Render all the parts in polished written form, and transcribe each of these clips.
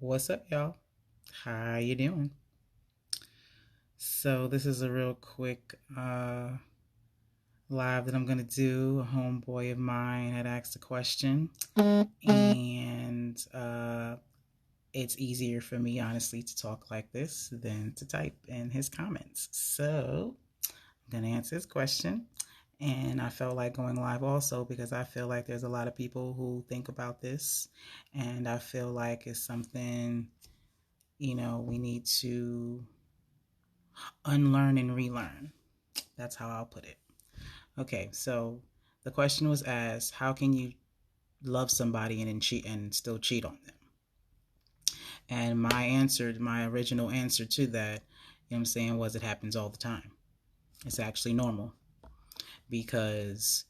What's up, y'all? How you doing? So this is a real quick live that I'm gonna do. A homeboy of mine had asked a question, and it's easier for me, honestly, to talk like this than to type in his comments. So I'm gonna answer his question, and I felt like going live also because I feel like there's a lot of people who think about this, and I feel like it's something we need to unlearn and relearn. That's how I'll put it. Okay, so the question was asked, how can you love somebody and cheat and still cheat on them? And my original answer to that, I'm saying, was it happens all the time. It's actually normal because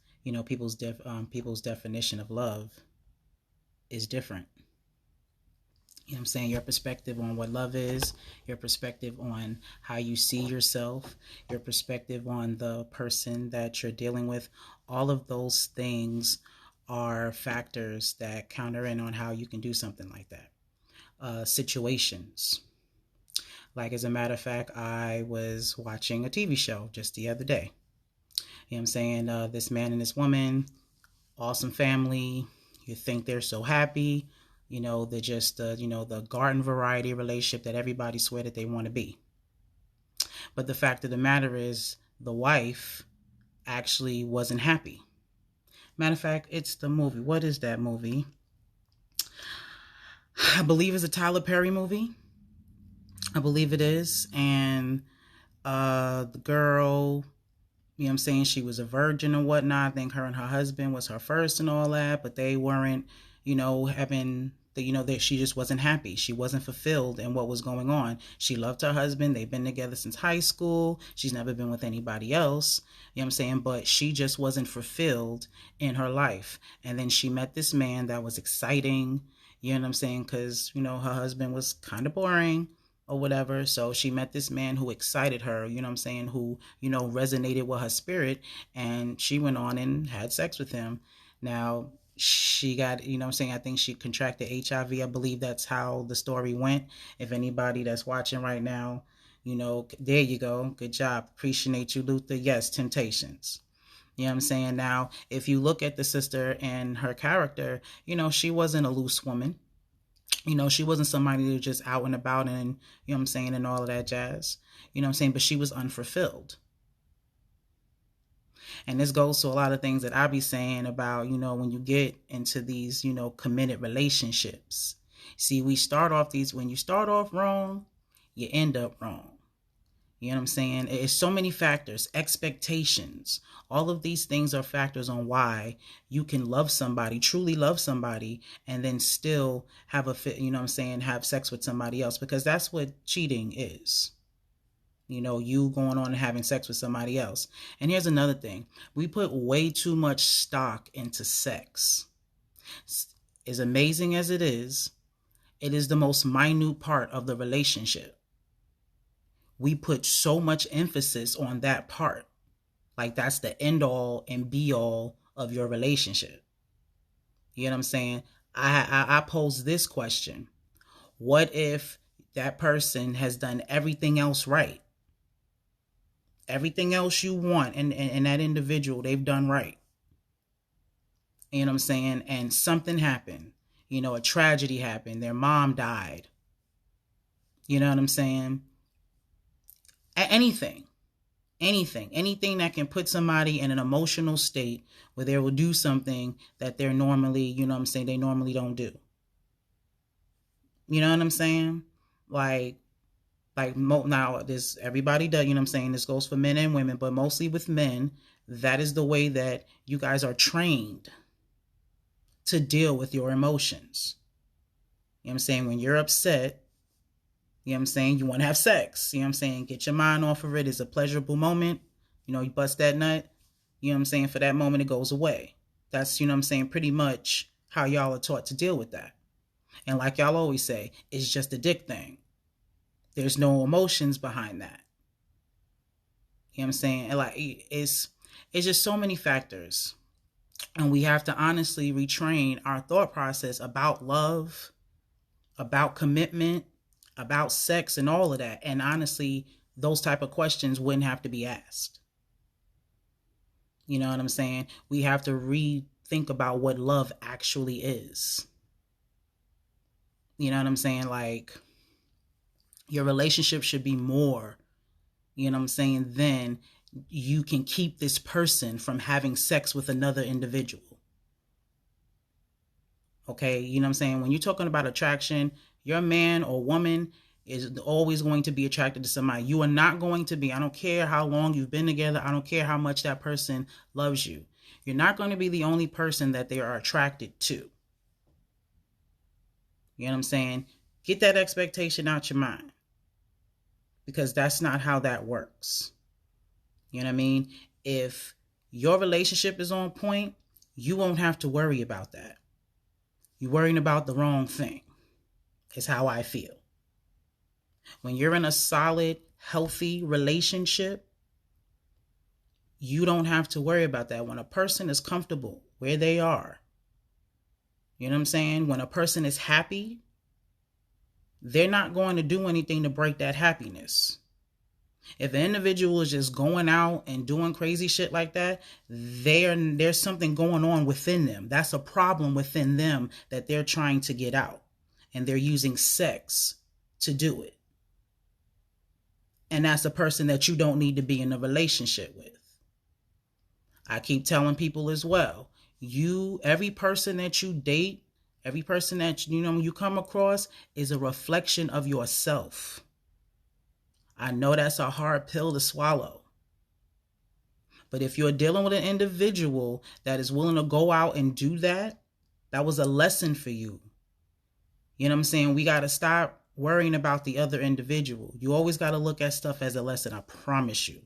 people's definition of love is different. I'm saying? Your perspective on what love is, your perspective on how you see yourself, your perspective on the person that you're dealing with, all of those things are factors that counter in on how you can do something like that. Situations. Like, as a matter of fact, I was watching a TV show just the other day. I'm saying? This man and this woman, awesome family. You think they're so happy. They're just the garden variety relationship that everybody swear that they want to be. But the fact of the matter is, the wife actually wasn't happy. Matter of fact, it's the movie. What is that movie? I believe it's a Tyler Perry movie. I believe it is. And the girl, she was a virgin and whatnot. I think her and her husband was her first and all that, but they weren't, having that she just wasn't happy. She wasn't fulfilled in what was going on. She loved her husband. They've been together since high school. She's never been with anybody else. But she just wasn't fulfilled in her life. And then she met this man that was exciting, because, her husband was kind of boring or whatever. So she met this man who excited her, who, resonated with her spirit. And she went on and had sex with him. Now, she got, I think she contracted HIV. I believe that's how the story went. If anybody that's watching right now, there you go. Good job. Appreciate you, Luther. Yes, Temptations. Now, if you look at the sister and her character, she wasn't a loose woman. She wasn't somebody who was just out and about and, and all of that jazz. But she was unfulfilled. And this goes to a lot of things that I be saying about, when you get into these, committed relationships. See, when you start off wrong, you end up wrong. It's so many factors, expectations. All of these things are factors on why you can love somebody, truly love somebody, and then still have have sex with somebody else, because that's what cheating is. You going on and having sex with somebody else. And here's another thing. We put way too much stock into sex. As amazing as it is the most minute part of the relationship. We put so much emphasis on that part. Like that's the end all and be all of your relationship. You know what I'm saying? I pose this question. What if that person has done everything else right? Everything else you want and that individual, they've done right. You know what I'm saying? And something happened. A tragedy happened. Their mom died. You know what I'm saying? Anything that can put somebody in an emotional state where they will do something that they're normally, they normally don't do. You know what I'm saying? Now this everybody does, this goes for men and women, but mostly with men, that is the way that you guys are trained to deal with your emotions. When you're upset, you want to have sex, get your mind off of it. It's a pleasurable moment, you bust that nut, for that moment it goes away. That's, pretty much how y'all are taught to deal with that. And like y'all always say, it's just a dick thing. There's no emotions behind that. And like it's just so many factors. And we have to honestly retrain our thought process about love, about commitment, about sex and all of that. And honestly, those type of questions wouldn't have to be asked. You know what I'm saying? We have to rethink about what love actually is. You know what I'm saying? Like, your relationship should be more, you know what I'm saying, than you can keep this person from having sex with another individual. Okay, you know what I'm saying? When you're talking about attraction, your man or woman is always going to be attracted to somebody. You are not going to be, I don't care how long you've been together, I don't care how much that person loves you. You're not going to be the only person that they are attracted to. You know what I'm saying? Get that expectation out your mind, because that's not how that works. You know what I mean? If your relationship is on point, you won't have to worry about that. You're worrying about the wrong thing, is how I feel. When you're in a solid, healthy relationship, you don't have to worry about that. When a person is comfortable where they are, you know what I'm saying? When a person is happy, they're not going to do anything to break that happiness. If an individual is just going out and doing crazy shit like that, there's something going on within them. That's a problem within them that they're trying to get out. And they're using sex to do it. And that's a person that you don't need to be in a relationship with. I keep telling people as well, every person that you date, every person that you come across is a reflection of yourself. I know that's a hard pill to swallow. But if you're dealing with an individual that is willing to go out and do that, that was a lesson for you. You know what I'm saying? We got to stop worrying about the other individual. You always got to look at stuff as a lesson, I promise you.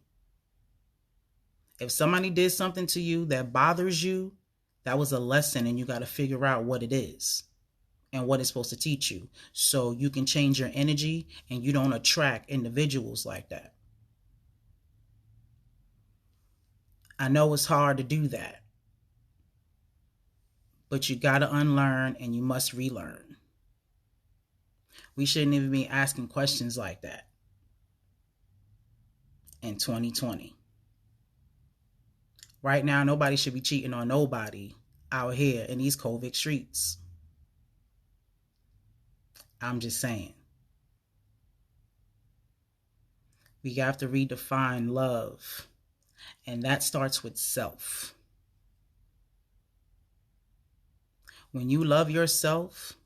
If somebody did something to you that bothers you, that was a lesson, and you got to figure out what it is and what it's supposed to teach you, so you can change your energy and you don't attract individuals like that. I know it's hard to do that, but you got to unlearn and you must relearn. We shouldn't even be asking questions like that in 2020. Right now, nobody should be cheating on nobody out here in these COVID streets. I'm just saying. We have to redefine love. And that starts with self. When you love yourself,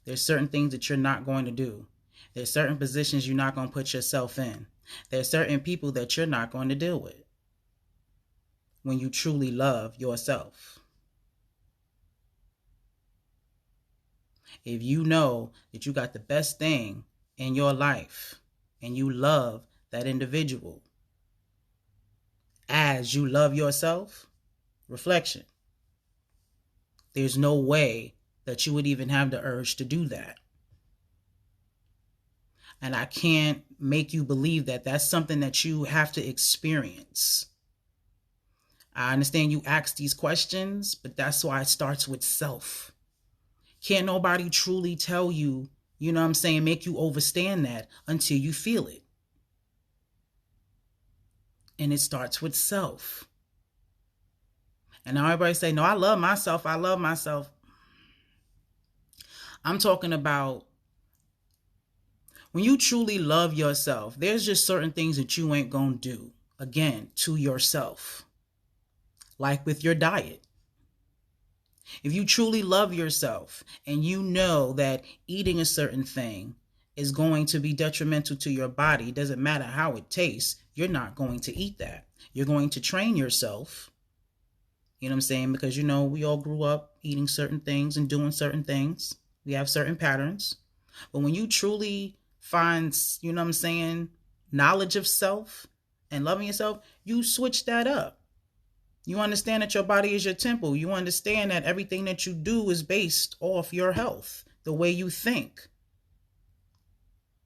there's certain things that you're not going to do. There's certain positions you're not going to put yourself in. There's certain people that you're not going to deal with when you truly love yourself. If you know that you got the best thing in your life and you love that individual as you love yourself, reflection, there's no way that you would even have the urge to do that. And I can't make you believe that that's something that you have to experience. I understand you ask these questions, but that's why it starts with self. Can't nobody truly tell you, you know what I'm saying, make you understand that until you feel it. And it starts with self. And now everybody say, no, I love myself. I love myself. I'm talking about when you truly love yourself, there's just certain things that you ain't gonna do, again, to yourself. Like with your diet. If you truly love yourself and you know that eating a certain thing is going to be detrimental to your body, it doesn't matter how it tastes, you're not going to eat that. You're going to train yourself, you know what I'm saying? Because, we all grew up eating certain things and doing certain things. We have certain patterns. But when you truly find, you know what I'm saying, knowledge of self and loving yourself, you switch that up. You understand that your body is your temple. You understand that everything that you do is based off your health, the way you think.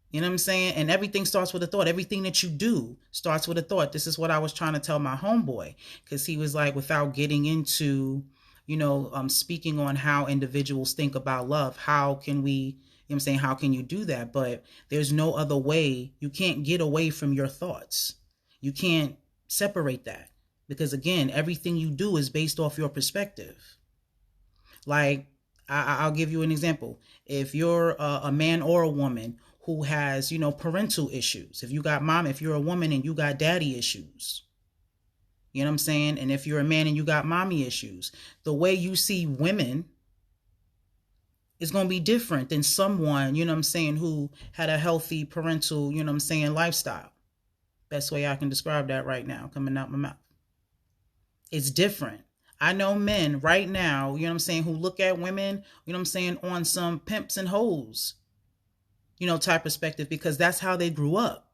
You know what I'm saying? And everything starts with a thought. Everything that you do starts with a thought. This is what I was trying to tell my homeboy, because he was like, without getting into, speaking on how individuals think about love. How can we, how can you do that? But there's no other way. You can't get away from your thoughts. You can't separate that, because again, everything you do is based off your perspective. Like, I'll give you an example. If you're a man or a woman who has, parental issues, if you're a woman and you got daddy issues, you know what I'm saying? And if you're a man and you got mommy issues, the way you see women is going to be different than someone, who had a healthy parental, lifestyle. Best way I can describe that right now, coming out my mouth. It's different. I know men right now, who look at women, on some pimps and hoes, type perspective, because that's how they grew up.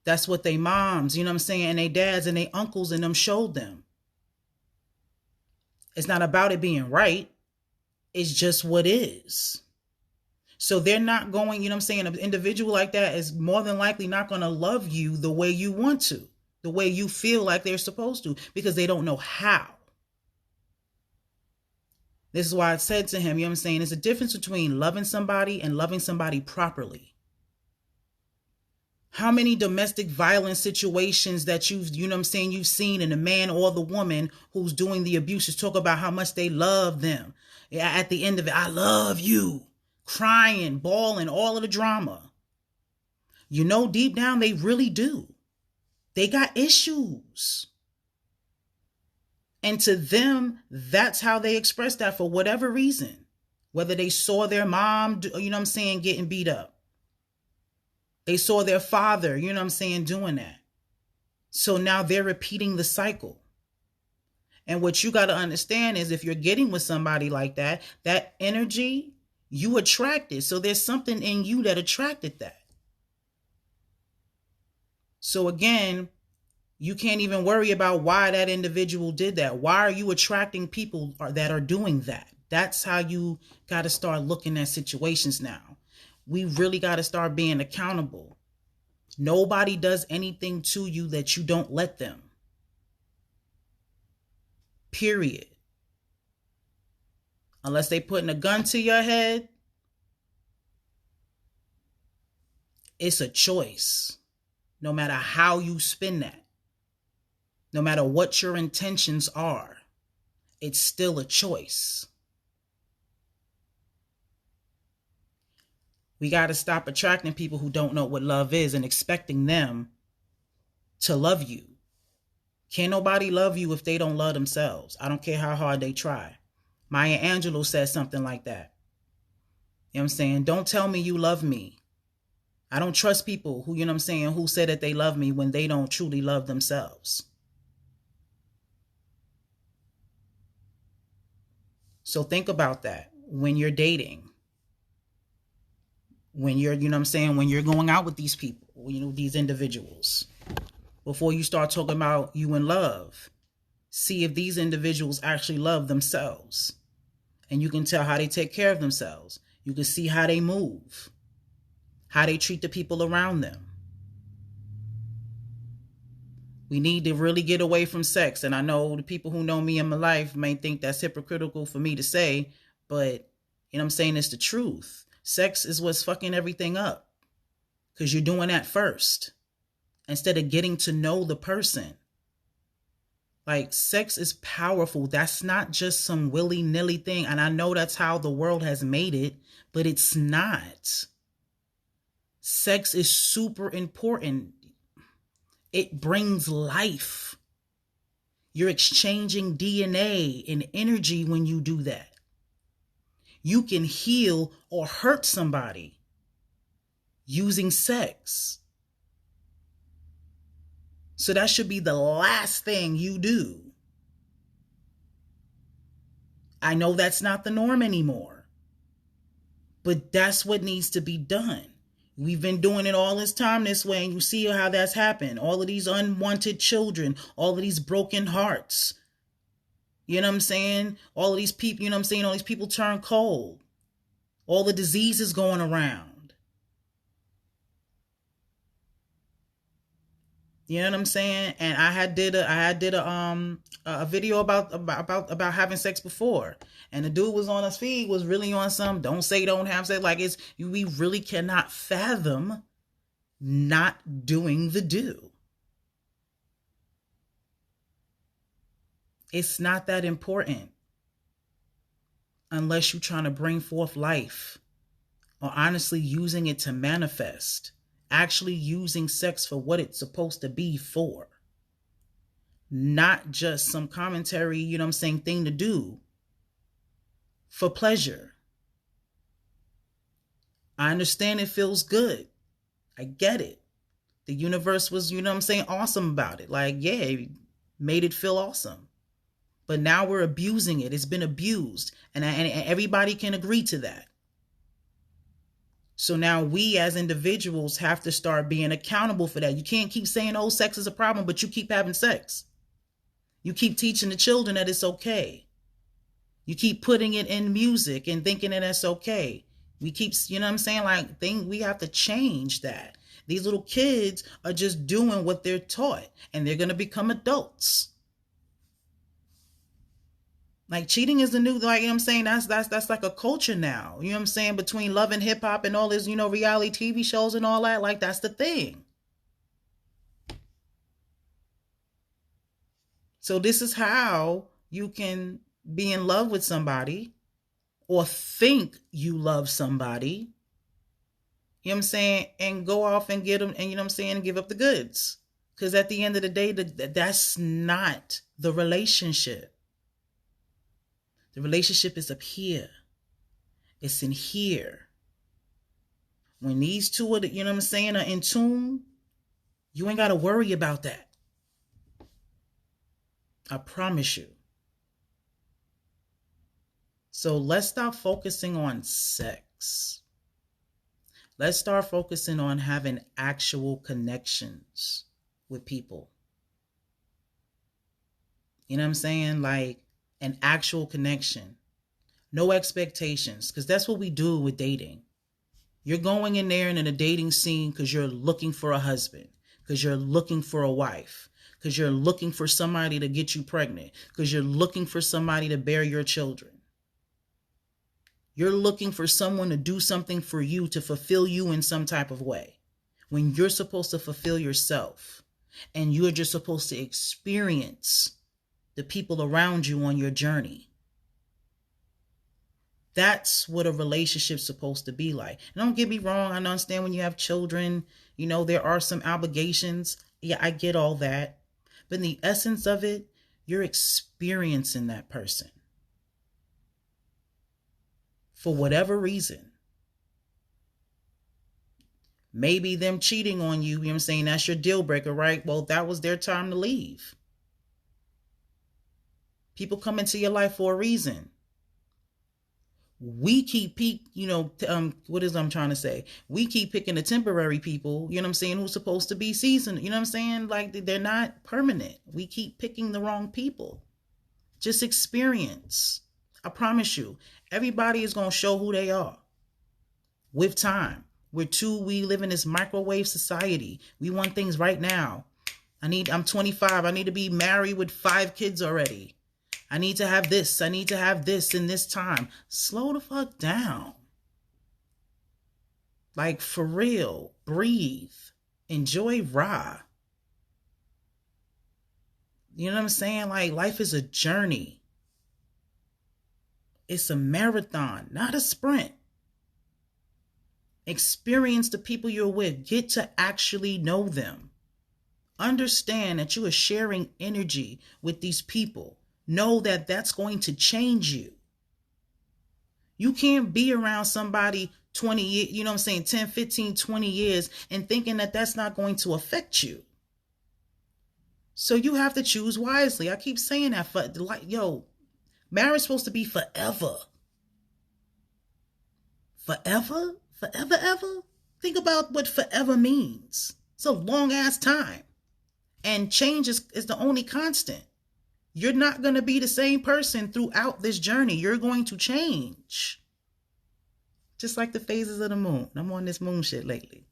That's what they moms, and they dads and they uncles and them showed them. It's not about it being right. It's just what is. So they're not going, an individual like that is more than likely not going to love you the way you want to, the way you feel like they're supposed to, because they don't know how. This is why I said to him, there's a difference between loving somebody and loving somebody properly. How many domestic violence situations that you've seen in the man or the woman who's doing the abuses talk about how much they love them. At the end of it, I love you, crying, bawling, all of the drama. Deep down, they really do. They got issues. And to them, that's how they express that for whatever reason. Whether they saw their mom, getting beat up. They saw their father, doing that. So now they're repeating the cycle. And what you got to understand is, if you're getting with somebody like that, that energy, you attracted. So there's something in you that attracted that. So again, you can't even worry about why that individual did that. Why are you attracting people that are doing that? That's how you got to start looking at situations now. We really got to start being accountable. Nobody does anything to you that you don't let them. Period. Unless they putting a gun to your head, it's a choice. No matter how you spin that. No matter what your intentions are, it's still a choice. We got to stop attracting people who don't know what love is and expecting them to love you. Can't nobody love you if they don't love themselves. I don't care how hard they try. Maya Angelou said something like that. You know what I'm saying? Don't tell me you love me. I don't trust people who, who say that they love me when they don't truly love themselves. So think about that when you're dating. When you're, when you're going out with these people, these individuals. Before you start talking about you in love, see if these individuals actually love themselves. And you can tell how they take care of themselves. You can see how they move, how they treat the people around them. We need to really get away from sex. And I know the people who know me in my life may think that's hypocritical for me to say, but it's the truth. Sex is what's fucking everything up, because you're doing that first instead of getting to know the person. Like, sex is powerful. That's not just some willy-nilly thing. And I know that's how the world has made it, but it's not. Sex is super important. It brings life. You're exchanging DNA and energy when you do that. You can heal or hurt somebody using sex. So that should be the last thing you do. I know that's not the norm anymore, but that's what needs to be done. We've been doing it all this time this way, and you see how that's happened. All of these unwanted children, all of these broken hearts. You know what I'm saying? All of these people, all these people turn cold. All the diseases going around. You know what I'm saying? And I had did a video about having sex before, and the dude was on his feed was really on some don't say don't have sex. Like we really cannot fathom not doing the do. It's not that important unless you're trying to bring forth life, or honestly using it to manifest, actually using sex for what it's supposed to be for. Not just some commentary, you know what I'm saying, thing to do for pleasure. I understand it feels good. I get it. The universe was, you know what I'm saying, awesome about it. Like, yeah, it made it feel awesome. But now we're abusing it. It's been abused. And everybody can agree to that. So now we as individuals have to start being accountable for that. You can't keep saying, oh, sex is a problem, but you keep having sex. You keep teaching the children that it's okay. You keep putting it in music and thinking that that's okay. We keep, you know what I'm saying? Like, we have to change that. These little kids are just doing what they're taught, and they're going to become adults. Like, cheating is the new, like, you know what I'm saying? That's like a culture now. You know what I'm saying? Between love and hip hop and all this, you know, reality TV shows and all that. Like, that's the thing. So this is how you can be in love with somebody or think you love somebody, you know what I'm saying, and go off and get them, and you know what I'm saying, and give up the goods. Because at the end of the day, that's not the relationship. The relationship is up here. It's in here. When these two are, you know what I'm saying, are in tune, you ain't got to worry about that. I promise you. So let's stop focusing on sex. Let's start focusing on having actual connections with people. You know what I'm saying? Like an actual connection. No expectations, because that's what we do with dating. You're going in there and in a dating scene because you're looking for a husband, because you're looking for a wife, because you're looking for somebody to get you pregnant, because you're looking for somebody to bear your children. You're looking for someone to do something for you, to fulfill you in some type of way, when you're supposed to fulfill yourself, and you're just supposed to experience the people around you on your journey. That's what a relationship's supposed to be like. And don't get me wrong, I understand when you have children, you know, there are some obligations. Yeah, I get all that. But in the essence of it, you're experiencing that person. For whatever reason. Maybe them cheating on you, you know what I'm saying, that's your deal breaker, right? Well, that was their time to leave. People come into your life for a reason. We keep what is I'm trying to say? We keep picking the temporary people, you know what I'm saying, who's supposed to be seasoned, you know what I'm saying? Like, they're not permanent. We keep picking the wrong people. Just experience. I promise you, everybody is going to show who they are with time. We live in this microwave society. We want things right now. I'm 25. I need to be married with 5 kids already. I need to have this. I need to have this in this time. Slow the fuck down. Like, for real. Breathe. Enjoy raw. You know what I'm saying? Like, life is a journey. It's a marathon, not a sprint. Experience the people you're with. Get to actually know them. Understand that you are sharing energy with these people. Know that that's going to change you. You can't be around somebody 20 years, you know what I'm saying, 10, 15, 20 years and thinking that that's not going to affect you. So you have to choose wisely. I keep saying that, marriage is supposed to be forever. Forever? Forever, ever? Think about what forever means. It's a long ass time. And change is the only constant. You're not going to be the same person throughout this journey. You're going to change. Just like the phases of the moon. I'm on this moon shit lately.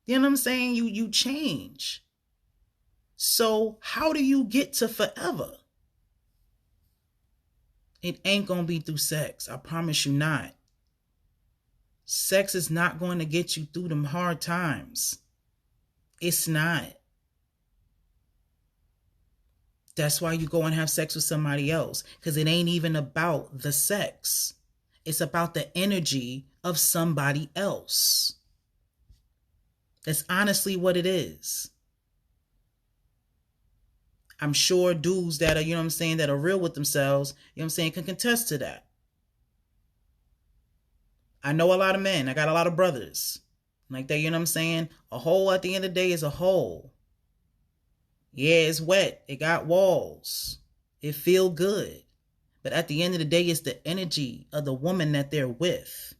You know what I'm saying? You change. So how do you get to forever? It ain't going to be through sex. I promise you not. Sex is not going to get you through them hard times. It's not. That's why you go and have sex with somebody else, because it ain't even about the sex. It's about the energy of somebody else. That's honestly what it is. I'm sure dudes that are, that are real with themselves, can contest to that. I know a lot of men. I got a lot of brothers. Like that, A hole at the end of the day is a hole. Yeah, it's wet. It got walls. It feel good. But at the end of the day, it's the energy of the woman that they're with.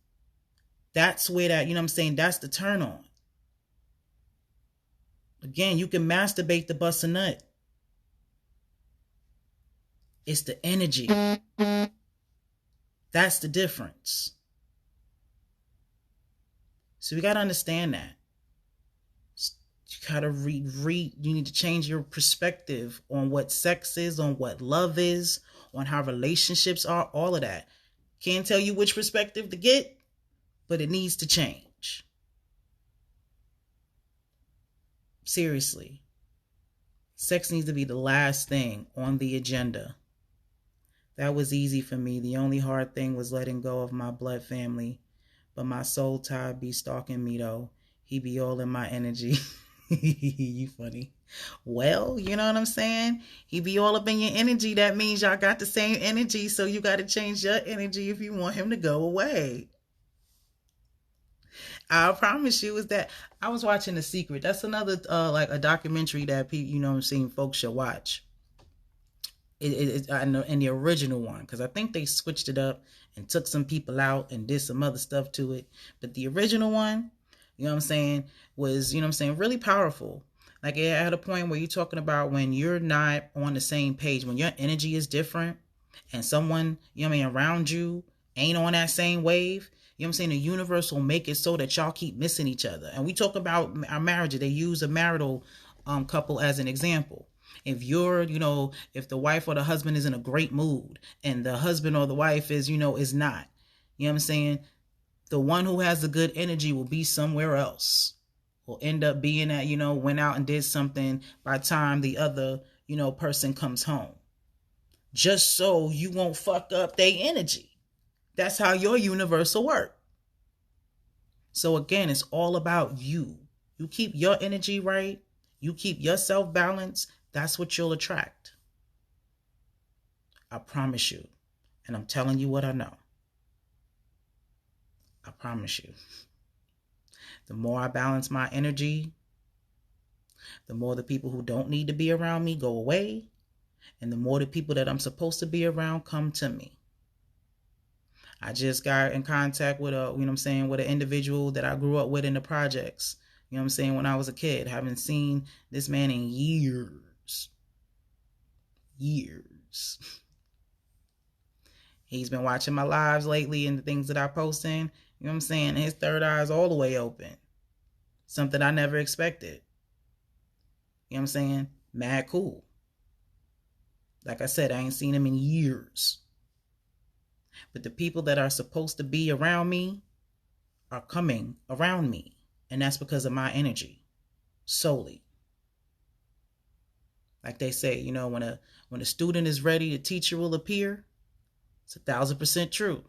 That's where that, that's the turn on. Again, you can masturbate to bust a nut. It's the energy. That's the difference. So we got to understand that. You got to you need to change your perspective on what sex is, on what love is, on how relationships are, all of that. Can't tell you which perspective to get, but it needs to change. Seriously. Sex needs to be the last thing on the agenda. That was easy for me. The only hard thing was letting go of my blood family. But my soul tie be stalking me though. He be all in my energy. You funny. Well, you know what I'm saying? He be all up in your energy. That means y'all got the same energy. So you got to change your energy if you want him to go away. I promise you is that I was watching The Secret. That's another like a documentary that people, folks should watch. I know in the original one, because I think they switched it up and took some people out and did some other stuff to it. But the original one, was, really powerful. Like it had a point where you're talking about when you're not on the same page, when your energy is different and someone, around you ain't on that same wave, the universe will make it so that y'all keep missing each other. And we talk about our marriages. They use a marital couple as an example. If you're, if the wife or the husband is in a great mood and the husband or the wife is, is not, the one who has the good energy will be somewhere else, will end up being at, went out and did something by the time the other, person comes home, just so you won't fuck up their energy. That's how your universe will work. So again, it's all about you. You keep your energy right. You keep yourself balanced. That's what you'll attract. I promise you. And I'm telling you what I know. I promise you. The more I balance my energy, the more the people who don't need to be around me go away. And the more the people that I'm supposed to be around come to me. I just got in contact with with an individual that I grew up with in the projects. When I was a kid. Haven't seen this man in years. He's been watching my lives lately and the things that I post in. His third eye is all the way open. Something I never expected. Mad cool. Like I said, I ain't seen him in years. But the people that are supposed to be around me are coming around me. And that's because of my energy. Solely. Like they say, when a student is ready, the teacher will appear. It's 1,000% true.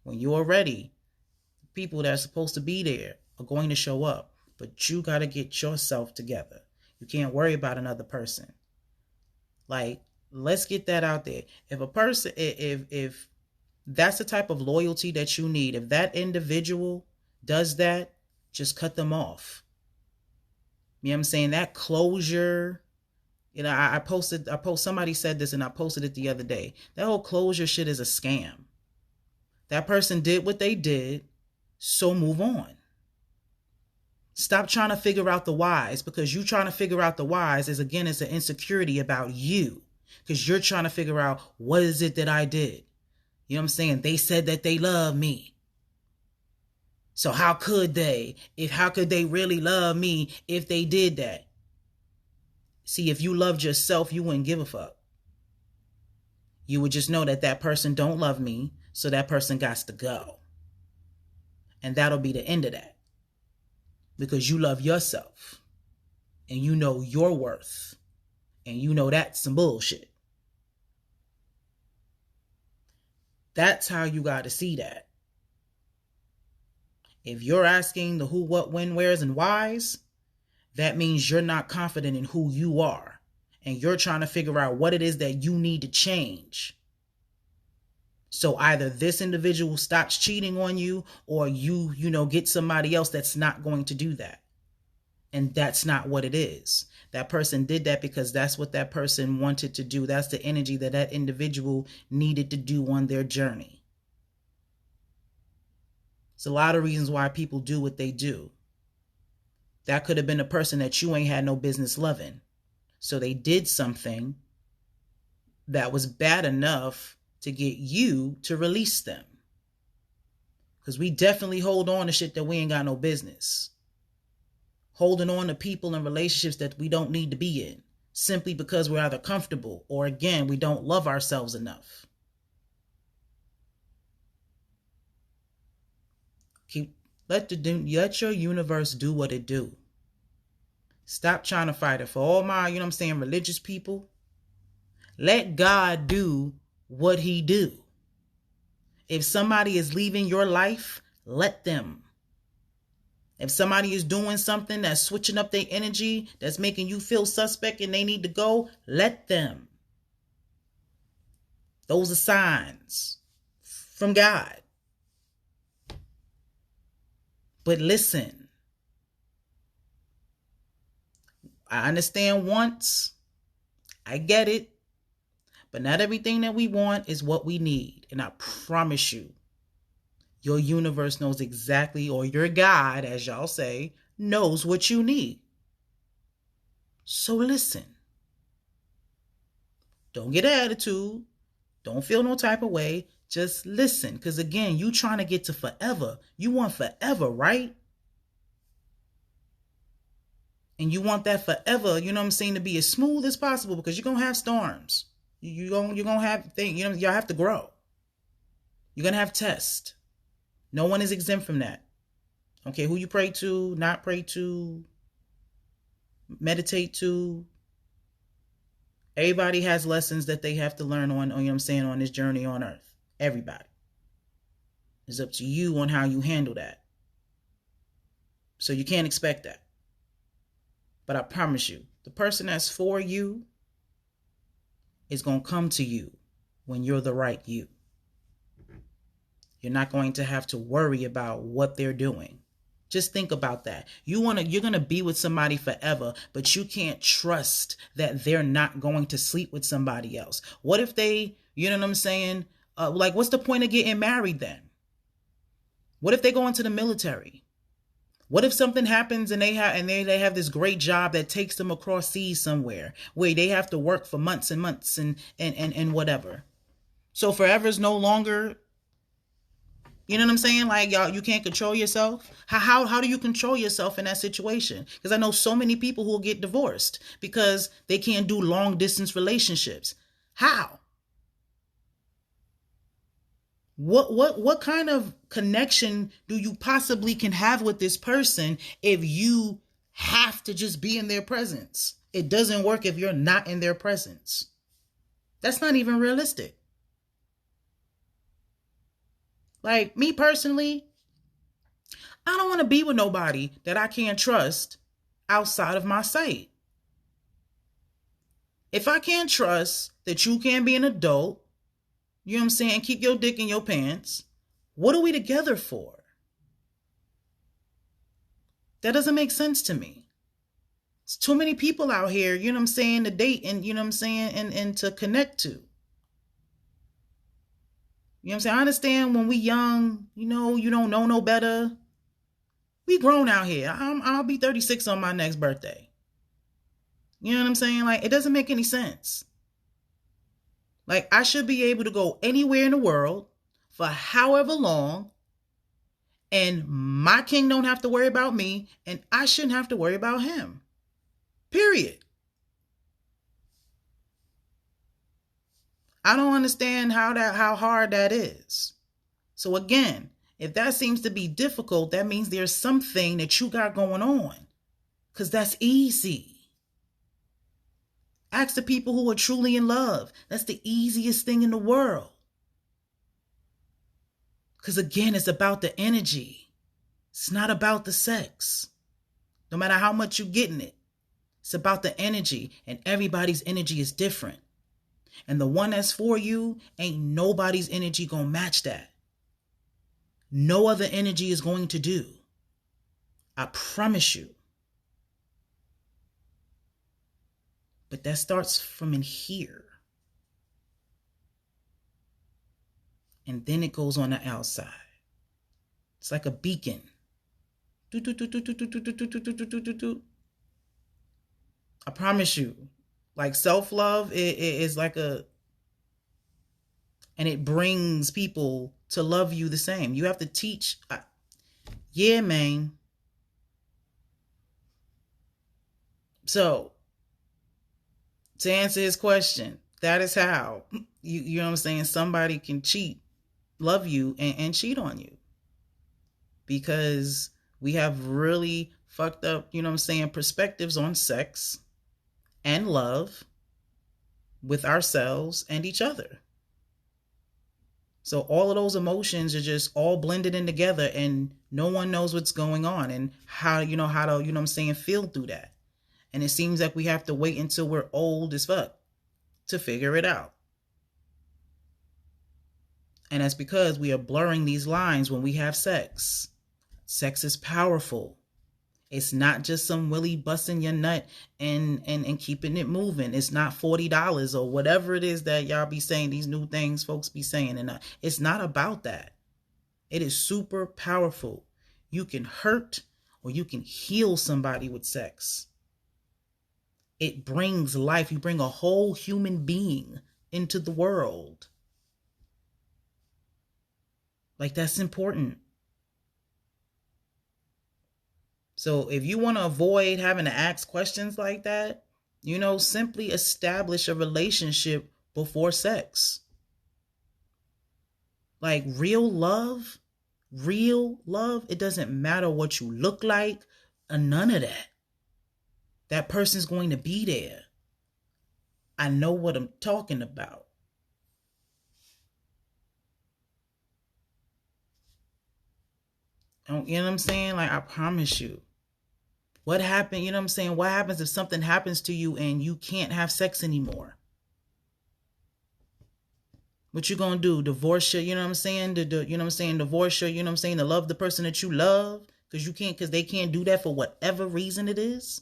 When you're ready, the people that are supposed to be there are going to show up. But you got to get yourself together. You can't worry about another person. Like, let's get that out there. If a person, if that's the type of loyalty that you need, if that individual does that, just cut them off. That closure. I posted, somebody said this and I posted it the other day. That whole closure shit is a scam. That person did what they did, so move on. Stop trying to figure out the whys, because you trying to figure out the whys is, again, it's an insecurity about you, because you're trying to figure out, what is it that I did? They said that they love me. So how could they really love me if they did that? See, if you loved yourself, you wouldn't give a fuck. You would just know that that person don't love me, so that person got to go. And that'll be the end of that. Because you love yourself. And you know your worth. And you know that's some bullshit. That's how you got to see that. If you're asking the who, what, when, where's, and whys, that means you're not confident in who you are. And you're trying to figure out what it is that you need to change. So either this individual stops cheating on you, or you get somebody else that's not going to do that. And that's not what it is. That person did that because that's what that person wanted to do. That's the energy that that individual needed to do on their journey. It's a lot of reasons why people do what they do. That could have been a person that you ain't had no business loving. So they did something that was bad enough to get you to release them. Because we definitely hold on to shit that we ain't got no business. Holding on to people and relationships that we don't need to be in. Simply because we're either comfortable or, again, we don't love ourselves enough. Let your universe do what it do. Stop trying to fight it. For all my, religious people, let God do what he do. If somebody is leaving your life, let them. If somebody is doing something that's switching up their energy, that's making you feel suspect and they need to go, let them. Those are signs from God. But listen, I understand wants. I get it. But not everything that we want is what we need. And I promise you, your universe knows exactly, or your God, as y'all say, knows what you need. So listen. Don't get an attitude. Don't feel no type of way. Just listen. Because again, you trying to get to forever. You want forever, right? And you want that forever, to be as smooth as possible, because you're going to have storms. You're going to have things, y'all have to grow. You're going to have tests. No one is exempt from that. Okay, who you pray to, not pray to, meditate to. Everybody has lessons that they have to learn on this journey on earth. Everybody. It's up to you on how you handle that. So you can't expect that. But I promise you, the person that's for you is going to come to you when you're the right you. You're not going to have to worry about what they're doing. Just think about that. You're going to be with somebody forever, but you can't trust that they're not going to sleep with somebody else. What if they, what's the point of getting married then? What if they go into the military? What if something happens and they have this great job that takes them across seas somewhere where they have to work for months and months and whatever? So forever is no longer, like, y'all, you can't control yourself. How do you control yourself in that situation? Because I know so many people who will get divorced because they can't do long distance relationships. How? What kind of connection do you possibly can have with this person if you have to just be in their presence? It doesn't work if you're not in their presence. That's not even realistic. Like, me personally, I don't want to be with nobody that I can't trust outside of my sight. If I can't trust that you can be an adult, keep your dick in your pants, what are we together for? That doesn't make sense to me. It's too many people out here, to date and, and to connect to. I understand when we young, you don't know no better. We grown out here. I'll be 36 on my next birthday. You know what I'm saying? Like, it doesn't make any sense. Like, I should be able to go anywhere in the world for however long, and my king don't have to worry about me, and I shouldn't have to worry about him. Period. I don't understand how hard that is. So again, if that seems to be difficult, that means there's something that you got going on, because that's easy. Ask the people who are truly in love. That's the easiest thing in the world. Because again, it's about the energy. It's not about the sex. No matter how much you're getting it, it's about the energy, and everybody's energy is different. And the one that's for you, ain't nobody's energy gonna match that. No other energy is going to do. I promise you. But that starts from in here. And then it goes on the outside. It's like a beacon. I promise you. Like self-love is like a, and it brings people to love you the same. You have to teach. Yeah, man. So, to answer his question, that is how, you know what I'm saying, somebody can love you and cheat on you. Because we have really fucked up, you know what I'm saying, perspectives on sex and love with ourselves and each other. So all of those emotions are just all blended in together, and no one knows what's going on and how to, you know what I'm saying, feel through that. And it seems like we have to wait until we're old as fuck to figure it out. And that's because we are blurring these lines when we have sex. Sex is powerful. It's not just some willy busting your nut and keeping it moving. It's not $40 or whatever it is that y'all be saying, these new things folks be saying. And it's not about that. It is super powerful. You can hurt or you can heal somebody with sex. It brings life. You bring a whole human being into the world. Like, that's important. So if you want to avoid having to ask questions like that, simply establish a relationship before sex. Like real love, it doesn't matter what you look like or none of that. That person's going to be there. I know what I'm talking about. You know what I'm saying? Like, I promise you. What happened? You know what I'm saying? What happens if something happens to you and you can't have sex anymore? What you gonna do? Divorce you? You know what I'm saying? You know what I'm saying? Divorce you? You know what I'm saying? To love the person that you love because they can't do that for whatever reason it is.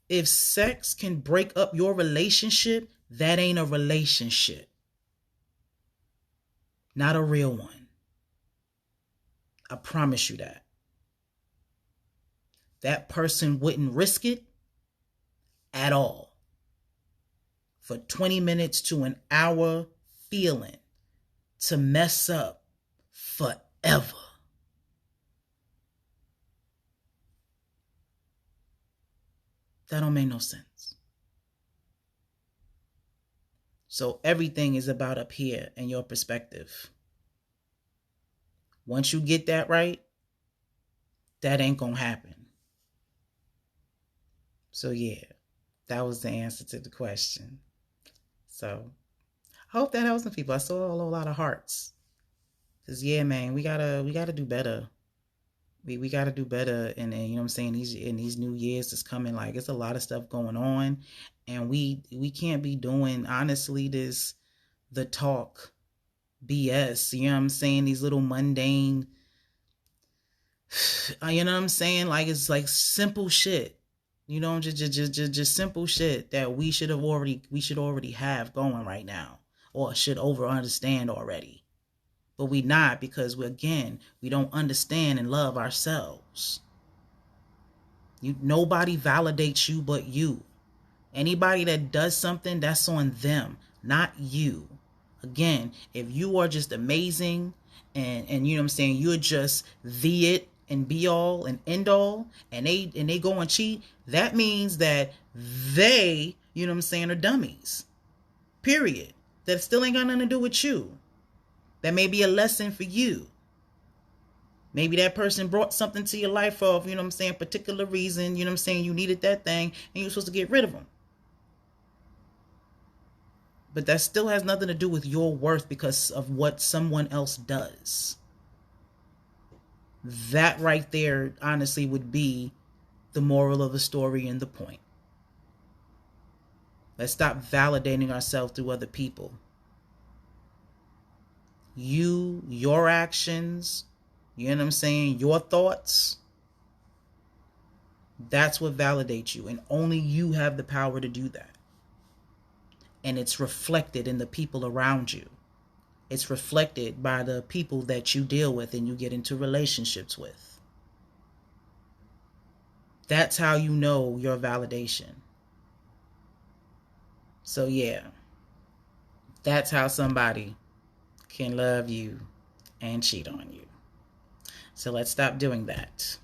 If sex can break up your relationship, that ain't a relationship. Not a real one. I promise you that. That person wouldn't risk it at all for 20 minutes to an hour feeling to mess up forever. That don't make no sense. So everything is about up here and your perspective. Once you get that right, that ain't gonna happen. So yeah, that was the answer to the question. So I hope that helps some people. I saw a lot of hearts. Cause yeah, man, we gotta do better. We gotta do better, and you know what I'm saying, these new years is coming. Like, it's a lot of stuff going on, and we can't be doing, honestly, the talk BS. You know what I'm saying? These little mundane, you know what I'm saying? Like, it's like simple shit. Just simple shit that we should already have going right now, or should over understand already. But we not, because we don't understand and love ourselves. Nobody validates you but you. Anybody that does something, that's on them, not you. Again, if you are just amazing and you know what I'm saying, you're just the it and be all and end all, and they go and cheat, that means that they you know what I'm saying, are dummies. Period. That still ain't got nothing to do with you. That may be a lesson for you. Maybe that person brought something to your life of, you know what I'm saying, particular reason, you know what I'm saying, you needed that thing and you're supposed to get rid of them. But that still has nothing to do with your worth because of what someone else does. That right there, honestly, would be the moral of the story and the point. Let's stop validating ourselves through other people. You, your actions, you know what I'm saying, your thoughts, that's what validates you. And only you have the power to do that. And it's reflected in the people around you. It's reflected by the people that you deal with and you get into relationships with. That's how you know your validation. So yeah, that's how somebody can love you and cheat on you. So let's stop doing that.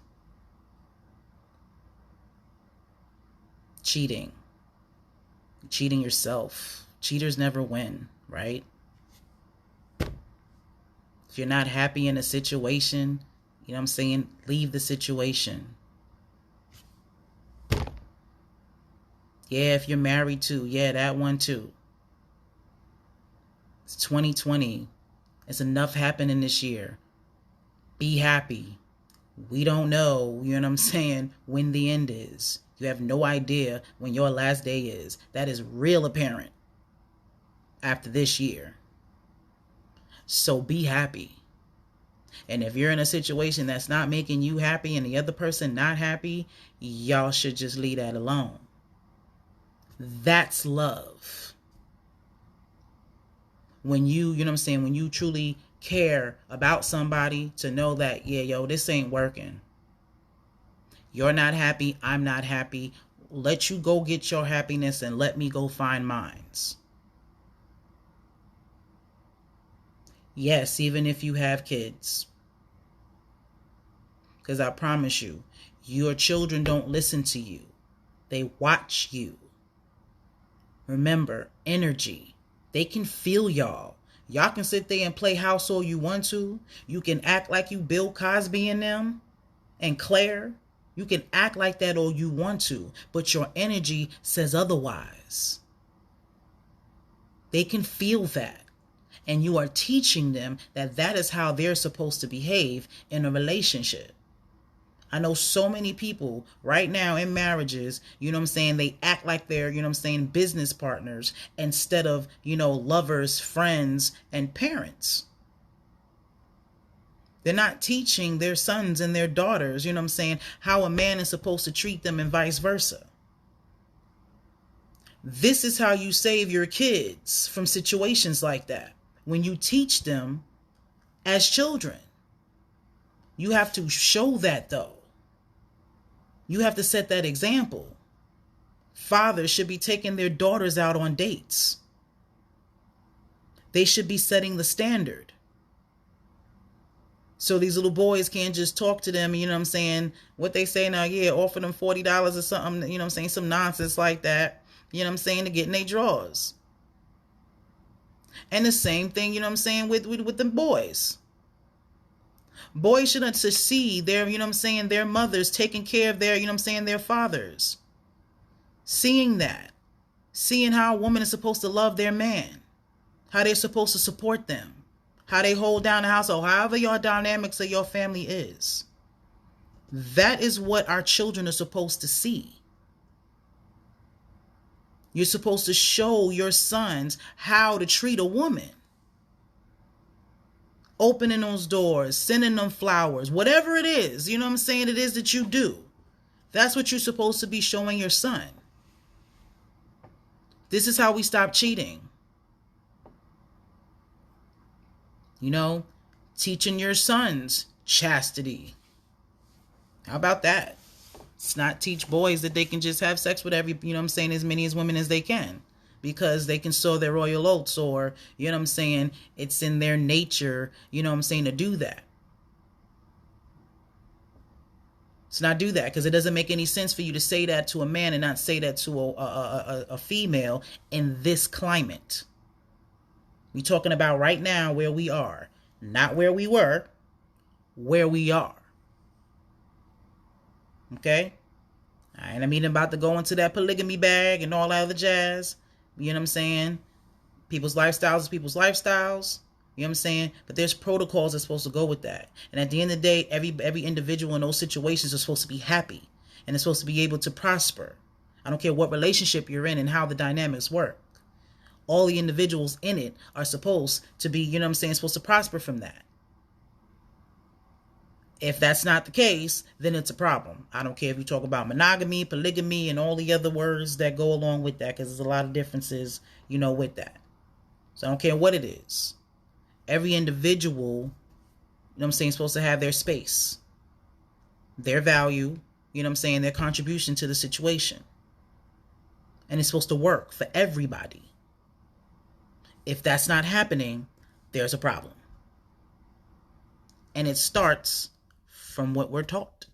Cheating yourself. Cheaters never win, right? If you're not happy in a situation, you know what I'm saying, leave the situation. Yeah, if you're married too, yeah, that one too. It's 2020. It's enough happening this year. Be happy. We don't know, you know what I'm saying, when the end is. You have no idea when your last day is. That is real apparent after this year. So be happy. And if you're in a situation that's not making you happy and the other person not happy, y'all should just leave that alone. That's love. When you know what I'm saying, when you truly care about somebody to know that, yeah, yo, this ain't working. You're not happy. I'm not happy. Let you go get your happiness and let me go find mine. Yes, even if you have kids. Because I promise you, your children don't listen to you. They watch you. Remember, energy. They can feel y'all. Y'all can sit there and play house all you want to. You can act like you Bill Cosby and them and Claire. You can act like that all you want to, but your energy says otherwise. They can feel that. And you are teaching them that that is how they're supposed to behave in a relationship. I know so many people right now in marriages, you know what I'm saying, they act like they're, you know what I'm saying, business partners instead of, you know, lovers, friends, and parents. They're not teaching their sons and their daughters, you know what I'm saying, how a man is supposed to treat them and vice versa. This is how you save your kids from situations like that. When you teach them as children. You have to show that though. You have to set that example. Fathers should be taking their daughters out on dates. They should be setting the standard. So these little boys can't just talk to them, you know what I'm saying, what they say now, yeah, offer them $40 or something, you know what I'm saying, some nonsense like that, you know what I'm saying, to get in their drawers. And the same thing, you know what I'm saying, with the boys. Boys shouldn't see their, you know what I'm saying, their mothers taking care of their, you know what I'm saying, their fathers. Seeing that. Seeing how a woman is supposed to love their man. How they're supposed to support them. How they hold down the household. However your dynamics of your family is. That is what our children are supposed to see. You're supposed to show your sons how to treat a woman. Opening those doors, sending them flowers, whatever it is, you know what I'm saying, it is that you do. That's what you're supposed to be showing your son. This is how we stop cheating. You know, teaching your sons chastity. How about that? Let's not teach boys that they can just have sex with every, you know what I'm saying, as many as women as they can. Because they can sow their royal oats, or, you know what I'm saying, it's in their nature, you know what I'm saying, to do that. Let's not do that, because it doesn't make any sense for you to say that to a man and not say that to a female in this climate. We're talking about right now where we are, not where we were, where we are. Okay? I ain't about to go into that polygamy bag and all that other jazz. You know what I'm saying? People's lifestyles is people's lifestyles. You know what I'm saying? But there's protocols that's supposed to go with that. And at the end of the day, every individual in those situations is supposed to be happy. And it's supposed to be able to prosper. I don't care what relationship you're in and how the dynamics work. All the individuals in it are supposed to be, you know what I'm saying, supposed to prosper from that. If that's not the case, then it's a problem. I don't care if you talk about monogamy, polygamy, and all the other words that go along with that, because there's a lot of differences, you know, with that. So I don't care what it is. Every individual, you know what I'm saying, is supposed to have their space, their value, you know what I'm saying, their contribution to the situation. And it's supposed to work for everybody. If that's not happening, there's a problem. And it starts from what we're taught.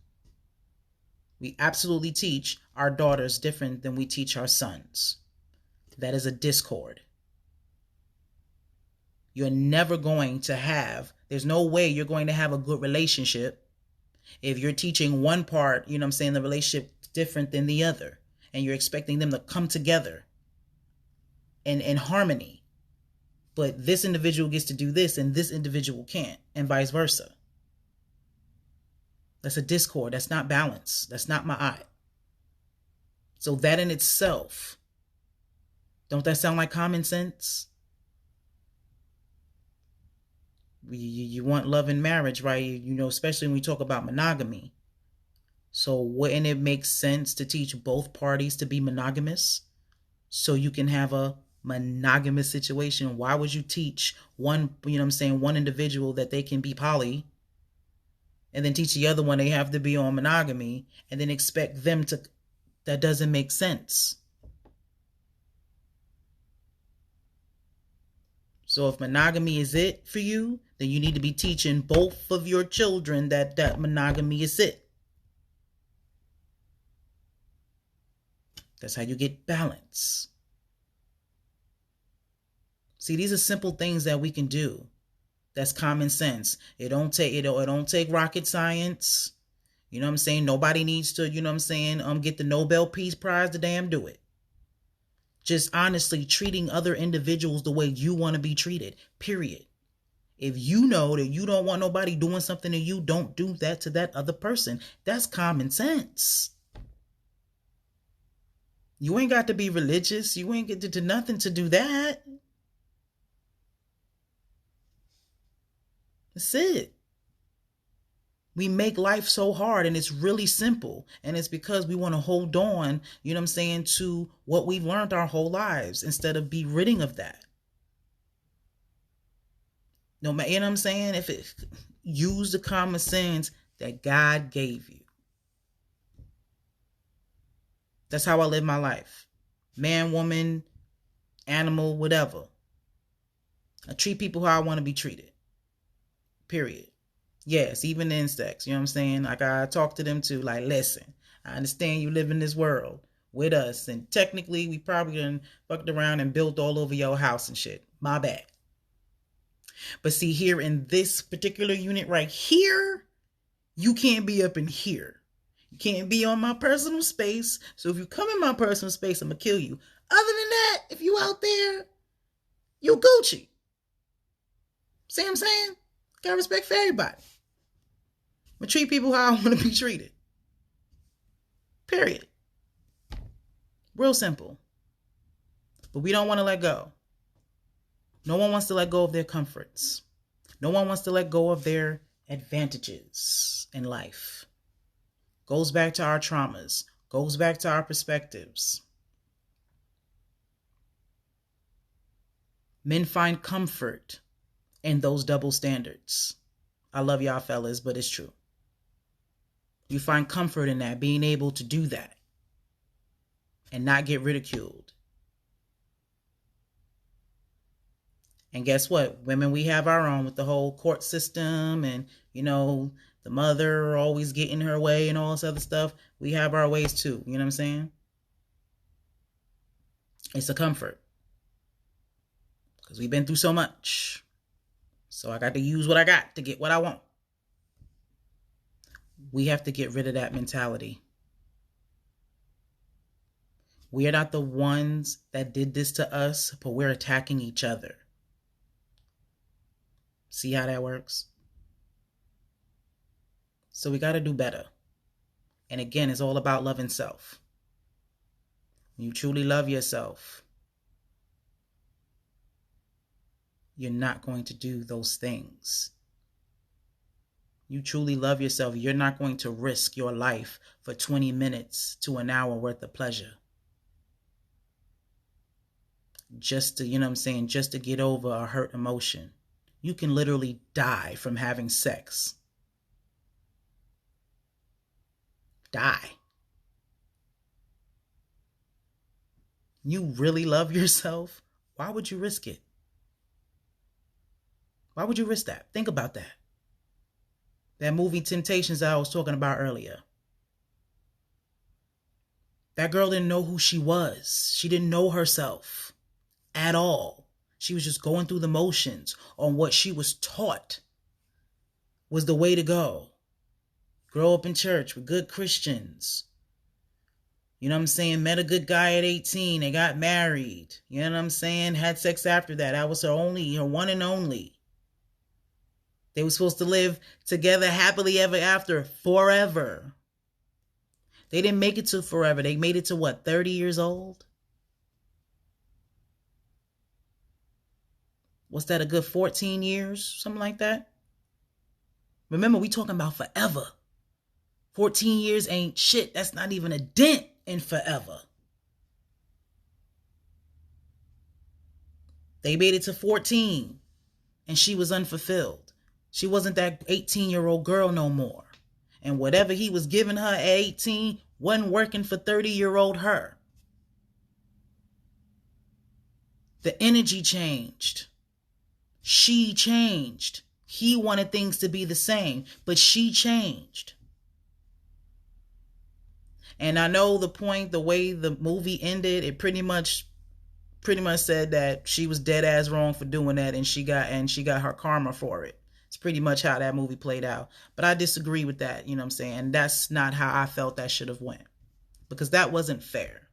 We absolutely teach our daughters different than we teach our sons. That is a discord. You're never going to have, there's no way you're going to have a good relationship if you're teaching one part, you know what I'm saying, the relationship different than the other. And you're expecting them to come together in harmony. But this individual gets to do this and this individual can't, and vice versa. That's a discord. That's not balance. That's not my eye. So that in itself, don't that sound like common sense? You want love and marriage, right? You know, especially when we talk about monogamy. So wouldn't it make sense to teach both parties to be monogamous so you can have a monogamous situation? Why would you teach one, you know what I'm saying, one individual that they can be poly, and then teach the other one they have to be on monogamy, and then expect them to? That doesn't make sense. So if monogamy is it for you, then you need to be teaching both of your children that monogamy is it. That's how you get balance. See, these are simple things that we can do. That's common sense. It don't take rocket science. You know what I'm saying? Nobody needs to, you know what I'm saying, get the Nobel Peace Prize to damn do it. Just honestly treating other individuals the way you want to be treated, period. If you know that you don't want nobody doing something to you, don't do that to that other person. That's common sense. You ain't got to be religious. You ain't get to do nothing to do that. That's it. We make life so hard, and it's really simple. And it's because we want to hold on, you know what I'm saying, to what we've learned our whole lives instead of be ridding of that. No matter, you know what I'm saying? Use the common sense that God gave you. That's how I live my life. Man, woman, animal, whatever. I treat people how I want to be treated. Period. Yes, even the insects, you know what I'm saying? Like, I talk to them too, like, listen, I understand you live in this world with us, and technically we probably done fucked around and built all over your house and shit. My bad. But see, here in this particular unit right here, you can't be up in here. You can't be on my personal space. So if you come in my personal space, I'm going to kill you. Other than that, if you out there, you're Gucci. See what I'm saying? Got respect for everybody. I treat people how I want to be treated. Period. Real simple. But we don't want to let go. No one wants to let go of their comforts. No one wants to let go of their advantages in life. Goes back to our traumas. Goes back to our perspectives. Men find comfort in those double standards. I love y'all fellas, but it's true. You find comfort in that, being able to do that and not get ridiculed. And guess what? Women, we have our own with the whole court system and, you know, the mother always getting her way and all this other stuff. We have our ways too. You know what I'm saying? It's a comfort because we've been through so much. So I got to use what I got to get what I want. We have to get rid of that mentality. We are not the ones that did this to us, but we're attacking each other. See how that works? So we got to do better. And again, it's all about loving self. When you truly love yourself, you're not going to do those things. You truly love yourself. You're not going to risk your life for 20 minutes to an hour worth of pleasure. Just to, you know what I'm saying, just to get over a hurt emotion. You can literally die from having sex. Die. You really love yourself? Why would you risk it? Why would you risk that? Think about that. That movie Temptations that I was talking about earlier. That girl didn't know who she was. She didn't know herself at all. She was just going through the motions on what she was taught was the way to go. Grow up in church with good Christians. You know what I'm saying? Met a good guy at 18. They got married. You know what I'm saying? Had sex after that. That was her one and only. They were supposed to live together happily ever after, forever. They didn't make it to forever. They made it to what, 30 years old? What's that, a good 14 years? Something like that? Remember, we talking about forever. 14 years ain't shit. That's not even a dent in forever. They made it to 14 and she was unfulfilled. She wasn't that 18-year-old girl no more. And whatever he was giving her at 18 wasn't working for 30-year-old her. The energy changed. She changed. He wanted things to be the same, but she changed. And I know the way the movie ended, it pretty much said that she was dead ass wrong for doing that, and she got her karma for it. It's pretty much how that movie played out. But I disagree with that, you know what I'm saying? And that's not how I felt that should have went. Because that wasn't fair.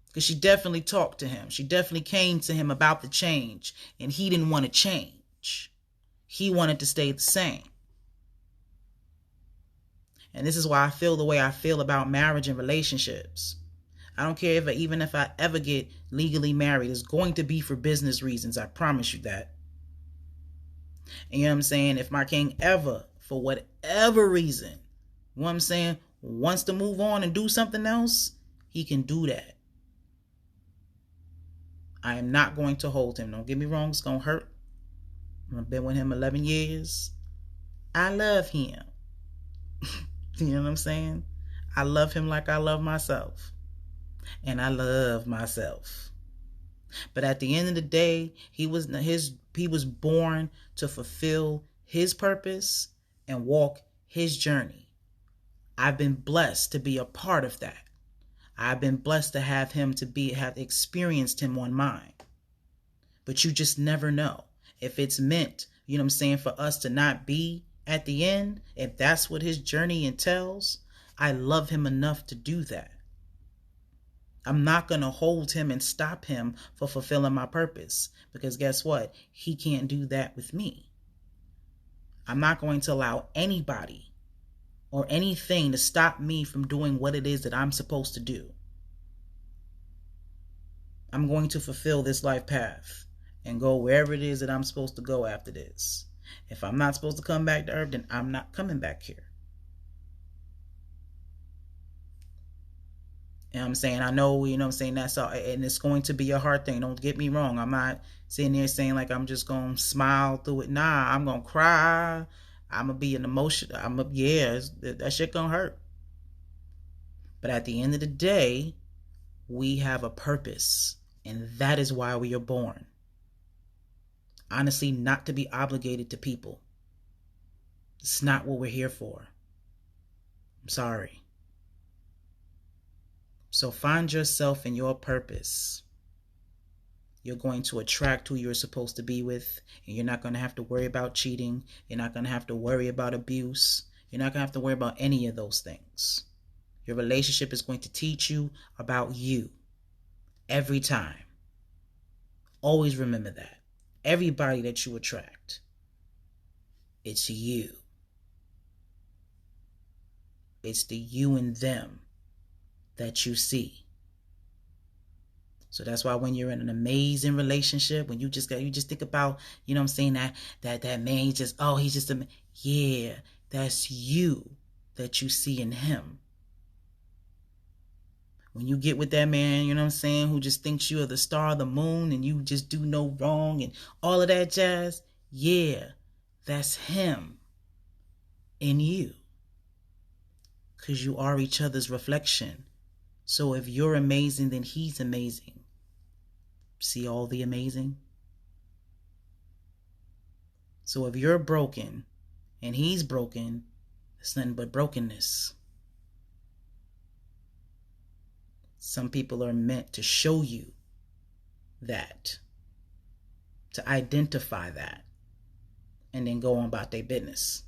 Because she definitely talked to him. She definitely came to him about the change. And he didn't want to change. He wanted to stay the same. And this is why I feel the way I feel about marriage and relationships. I don't care even if I ever get legally married. It's going to be for business reasons. I promise you that. And you know what I'm saying? If my king ever, for whatever reason, you know what I'm saying, wants to move on and do something else, he can do that. I am not going to hold him. Don't get me wrong. It's going to hurt. I've been with him 11 years. I love him. You know what I'm saying? I love him like I love myself. And I love myself. But at the end of the day, he was born to fulfill his purpose and walk his journey. I've been blessed to be a part of that. I've been blessed to have experienced him on mine. But you just never know. If it's meant, you know what I'm saying, for us to not be at the end, if that's what his journey entails, I love him enough to do that. I'm not going to hold him and stop him for fulfilling my purpose. Because guess what? He can't do that with me. I'm not going to allow anybody or anything to stop me from doing what it is that I'm supposed to do. I'm going to fulfill this life path and go wherever it is that I'm supposed to go after this. If I'm not supposed to come back to earth, then I'm not coming back here. You know what I'm saying? I know, you know what I'm saying, that's all, and it's going to be a hard thing. Don't get me wrong. I'm not sitting there saying like I'm just going to smile through it. Nah, I'm going to cry. I'm going to be an emotion. That shit going to hurt. But at the end of the day, we have a purpose, and that is why we are born. Honestly, not to be obligated to people. It's not what we're here for. I'm sorry. So find yourself and your purpose. You're going to attract who you're supposed to be with, and you're not going to have to worry about cheating. You're not going to have to worry about abuse. You're not going to have to worry about any of those things. Your relationship is going to teach you about you every time. Always remember that. Everybody that you attract, it's you. It's the you and them that you see. So that's why when you're in an amazing relationship, when you just think about, you know what I'm saying, that man, he's just a, yeah, that's you that you see in him. When you get with that man, you know what I'm saying, who just thinks you are the star of the moon and you just do no wrong and all of that jazz, yeah, that's him in you. Because you are each other's reflection. So if you're amazing, then he's amazing. See all the amazing? So if you're broken and he's broken, it's nothing but brokenness. Some people are meant to show you that, to identify that, and then go on about their business.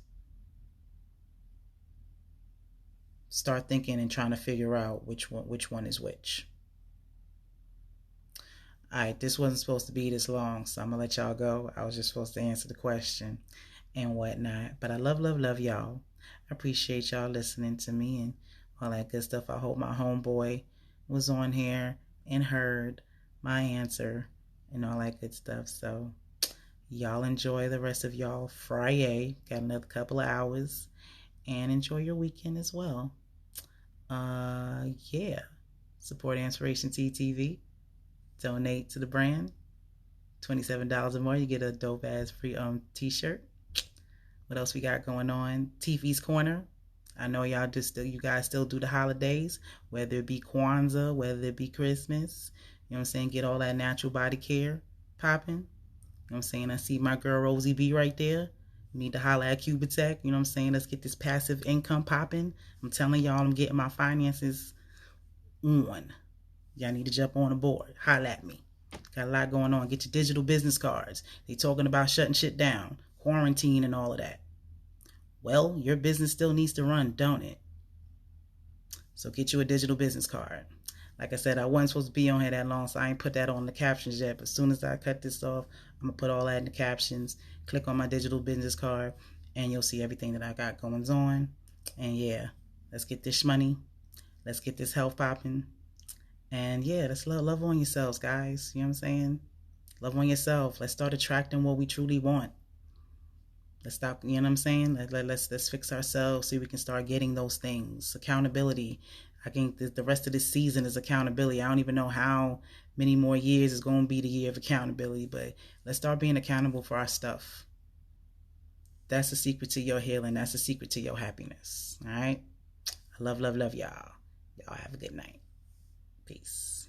Start thinking and trying to figure out which one is which. All right, this wasn't supposed to be this long, so I'm going to let y'all go. I was just supposed to answer the question and whatnot. But I love y'all. I appreciate y'all listening to me and all that good stuff. I hope my homeboy was on here and heard my answer and all that good stuff. So y'all enjoy the rest of y'all Friday. Got another couple of hours. And enjoy your weekend as well. Yeah. Support AMPspirationTTV. Donate to the brand. $27 or more, you get a dope ass free t-shirt. What else we got going on? TV's Corner. I know you guys still do the holidays, whether it be Kwanzaa, whether it be Christmas. You know what I'm saying? Get all that natural body care popping. You know what I'm saying? I see my girl Rosie B right there. You need to holler at Cubatech. You know what I'm saying? Let's get this passive income popping. I'm telling y'all, I'm getting my finances on. Y'all need to jump on the board. Holler at me. Got a lot going on. Get your digital business cards. They talking about shutting shit down, quarantine and all of that. Well, your business still needs to run, don't it? So get you a digital business card. Like I said, I wasn't supposed to be on here that long, so I ain't put that on the captions yet. But as soon as I cut this off, I'm going to put all that in the captions. Click on my digital business card, and you'll see everything that I got going on. And yeah, let's get this money. Let's get this health popping. And yeah, let's love on yourselves, guys. You know what I'm saying? Love on yourself. Let's start attracting what we truly want. Let's stop, you know what I'm saying? Let's fix ourselves so we can start getting those things. Accountability. I think the rest of this season is accountability. I don't even know how many more years is going to be the year of accountability, but let's start being accountable for our stuff. That's the secret to your healing. That's the secret to your happiness. All right? I love y'all. Y'all have a good night. Peace.